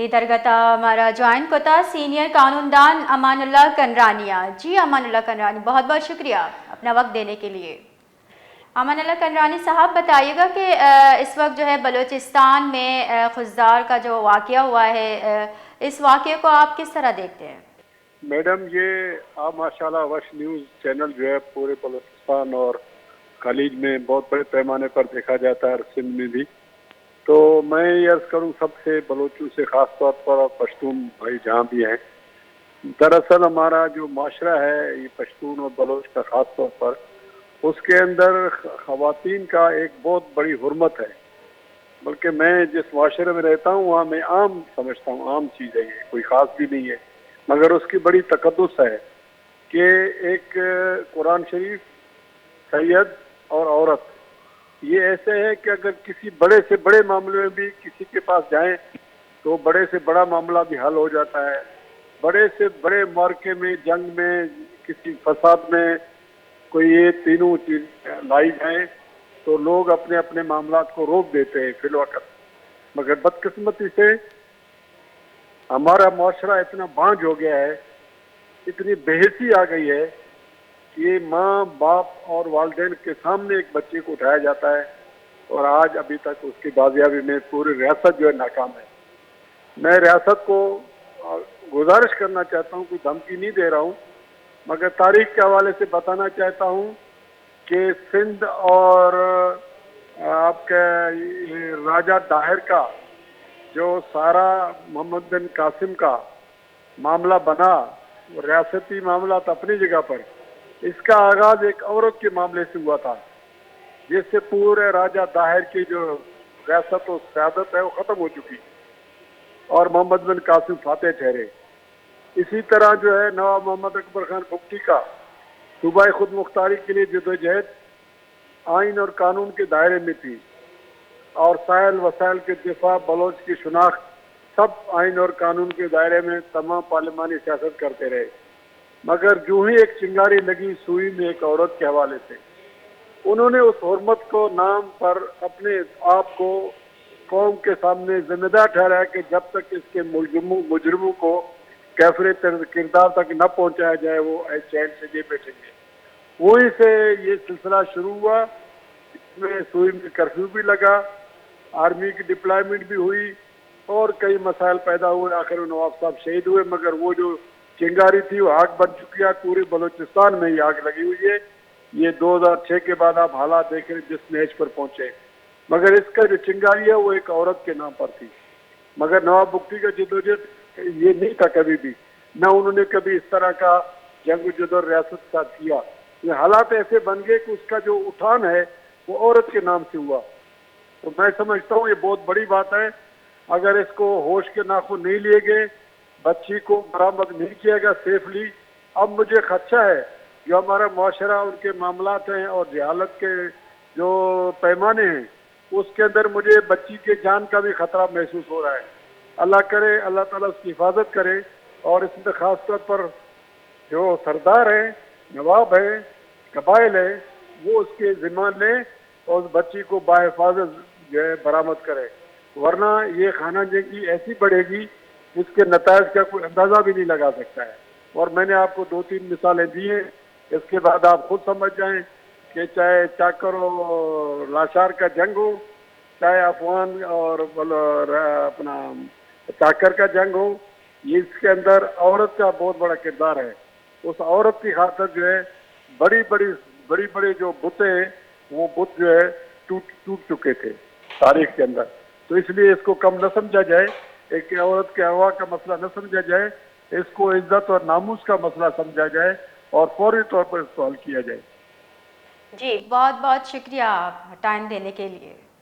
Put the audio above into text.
ادھرگتا ہمارا جوائن کوتا سینئر قانوندان امان اللہ کنرانیہ۔ جی امان اللہ کنرانی، بہت بہت شکریہ اپنا وقت دینے کے لیے۔ امان اللہ کنرانی صاحب، بتائیے گا کہ اس وقت جو ہے بلوچستان میں خضدار کا جو واقعہ ہوا ہے، اس واقعے کو آپ کس طرح دیکھتے ہیں؟ میڈم، یہ آپ ماشاءاللہ وش نیوز چینل جو ہے پورے بلوچستان اور خلیج میں بہت بڑے پیمانے پر دیکھا جاتا ہے، اور سندھ میں بھی۔ تو میں یہ عرض کروں سب سے، بلوچوں سے خاص طور پر، اور پشتون بھائی جہاں بھی ہیں، دراصل ہمارا جو معاشرہ ہے یہ پشتون اور بلوچ کا خاص طور پر، اس کے اندر خواتین کا ایک بہت بڑی حرمت ہے۔ بلکہ میں جس معاشرے میں رہتا ہوں وہاں میں عام سمجھتا ہوں، عام چیز ہے، یہ کوئی خاص بھی نہیں ہے، مگر اس کی بڑی تقدس ہے کہ ایک قرآن شریف، سید اور عورت، یہ ایسے ہے کہ اگر کسی بڑے سے بڑے معاملے میں بھی کسی کے پاس جائیں تو بڑے سے بڑا معاملہ بھی حل ہو جاتا ہے۔ بڑے سے بڑے معرکے میں، جنگ میں، کسی فساد میں کوئی یہ تینوں چیز لائی جائیں تو لوگ اپنے اپنے معاملات کو روک دیتے ہیں فی الوقت۔ مگر بدقسمتی سے ہمارا معاشرہ اتنا بانجھ ہو گیا ہے، اتنی بے حسی آ گئی ہے کہ ماں باپ اور والدین کے سامنے ایک بچے کو اٹھایا جاتا ہے، اور آج ابھی تک اس کی بازیابی میں پوری ریاست جو ہے ناکام ہے۔ میں ریاست کو گزارش کرنا چاہتا ہوں، کوئی دھمکی نہیں دے رہا ہوں، مگر تاریخ کے حوالے سے بتانا چاہتا ہوں کہ سندھ اور آپ کے راجہ طاہر کا جو سارا محمد بن قاسم کا معاملہ بنا، ریاستی معاملات اپنی جگہ پر، اس کا آغاز ایک عورت کے معاملے سے ہوا تھا، جس سے پورے راجہ طاہر کی جو ریاست و سیادت ہے وہ ختم ہو چکی، اور محمد بن قاسم فاتح ٹھہرے۔ اسی طرح جو ہے نواب محمد اکبر خان بگٹی کا صوبائی خود مختاری کے لیے جدوجہد آئین اور قانون کے دائرے میں تھی، اور سائل وسائل کے دفاع، بلوچ کی شناخت، سب آئین اور قانون کے دائرے میں تمام پارلیمانی سیاست کرتے رہے۔ مگر جو ہی ایک چنگاری لگی سوئی میں ایک عورت کے حوالے سے، انہوں نے اس حرمت کو نام پر اپنے آپ کو قوم کے سامنے ذمہ دار ٹھہرایا کہ جب تک اس کے مجرموں کو کیفر کردار تک نہ پہنچایا جائے وہ چین سے نہیں بیٹھیں گے۔ وہیں سے یہ سلسلہ شروع ہوا، اس میں سوئی میں کرفیو بھی لگا، آرمی کی ڈپلائمنٹ بھی ہوئی، اور کئی مسائل پیدا ہوئے، آخر میں نواب صاحب شہید ہوئے۔ مگر وہ جو چنگاری تھی وہ آگ بن چکی ہے، پورے بلوچستان میں یہ آگ لگی ہوئی ہے۔ یہ 2006 کے بعد آپ حالات دیکھ رہے جس نیچ پر پہنچے، مگر اس کا جو چنگاری ہے وہ ایک عورت کے نام پر تھی۔ مگر نواب بگٹی کا جدوجہد یہ نہیں تھا کبھی بھی، نہ انہوں نے کبھی اس طرح کا جنگ و جدل ریاست کا کیا۔ یہ حالات ایسے بن گئے کہ اس کا جو اٹھان ہے وہ عورت کے نام سے ہوا۔ تو میں سمجھتا ہوں یہ بہت بڑی بات ہے، اگر اس کو ہوش کے ناخن نہیں لیے گئے، بچی کو برآمد نہیں کیا گیا سیفلی۔ اب مجھے خدشہ ہے جو ہمارا معاشرہ، ان کے معاملات ہیں اور جہالت کے جو پیمانے ہیں، اس کے اندر مجھے بچی کے جان کا بھی خطرہ محسوس ہو رہا ہے۔ اللہ کرے، اللہ تعالیٰ اس کی حفاظت کرے، اور اس میں خاص طور پر جو سردار ہیں، نواب ہیں، قبائل ہیں، وہ اس کے ذمہ لیں اور اس بچی کو باحفاظت جو ہے برآمد کرے، ورنہ یہ خانہ جنگی ایسی بڑھے گی جس کے نتائج کا کوئی اندازہ بھی نہیں لگا سکتا ہے۔ اور میں نے آپ کو 2-3 مثالیں دی ہیں، اس کے بعد آپ خود سمجھ جائیں کہ چاہے چاکر اور لاشار کا جنگ ہو، چاہے افغان اور اپنا چاکر کا جنگ ہو، یہ اس کے اندر عورت کا بہت بڑا کردار ہے۔ اس عورت کی خاطر جو ہے بڑی جو بتیں ہیں وہ بت جو ہے ٹوٹ چکے تھے تاریخ کے اندر۔ تو اس لیے اس کو کم نہ سمجھا جائے، ایک عورت کے ہوا کا مسئلہ نہ سمجھا جائے، اس کو عزت اور ناموس کا مسئلہ سمجھا جائے اور فوری طور پر اس کو حل کیا جائے۔ جی بہت بہت شکریہ ٹائم دینے کے لیے۔